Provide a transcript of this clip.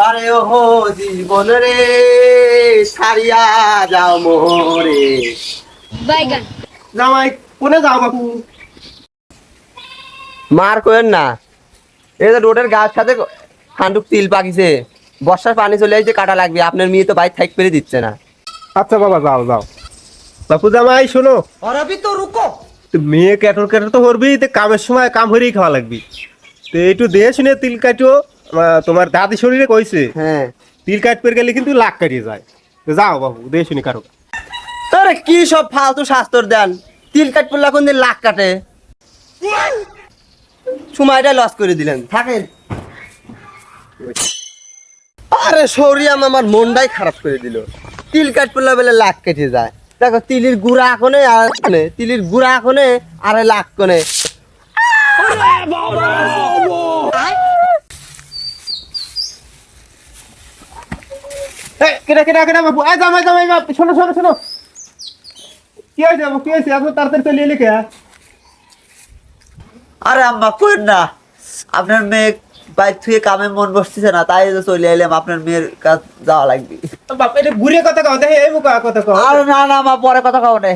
আরে ও জীবন রে সারিয়া যাও মোরে। বাইগান। জামাই কোনে যাও বাপু? মার করেন না, এই যে রোডের গাছ সাথে হান্ডুক তিল পাকিছে, বর্ষার পানি চলে আসছে, কাটা লাগবে। আপনার মেয়ে তো বাইক থাক পেরে দিচ্ছে না। আচ্ছা বাবা যাও যাও। বাপু জামাই শোনো, और अभी तो रुको। তো মেয়ে কেটর কেটর তো করবি, তো কামের সময় কাম হরেই খাওয়া লাগবি। তো একটু দিয়ে শুনে তিল কাটিও। তোমার দাদি শরীরে কইছে হ্যাঁ, তিল কাটতে গেলে কিন্তু লাখ কাটিয়ে যায়। তো যাও বাবু দিয়ে শুনি কাটো। আরে কি সব ফালতু শাস্ত্র দেন, তিল কাট পড়লে কোন দিন লাখ কাটে, সময়টা লস করে দিলেন, থাকেন। আরে সরিয়াম আমার মনটাই খারাপ করে দিল, তিল কাট পড়লে বলে লাখ কেটে যায়। দেখো তিলির গুড়া কোনে আর কোনে, তিলির গুড়া কোনে আর লাখ কোনে। কেনা কেনা কেনা বাবু, এই জামাই জামাই বাপ, শোনো শোনো শোনো। কি হয়েছে বাবু, কি হয়েছে? এত তাড়াতাড়ি চলে এলে কে? আরে আম্মা কইন না, আপনার মেয়ে বাইক থুয়ে কামে মন বসতেছে না, তাই তো চলে এলাম, আপনার মেয়ের কাছে যাওয়া লাগবে। বাপ এটা ঘুরে কথা কও, দেখে এই মুখা কথা কও। আর না না মা, পরে কথা কও না।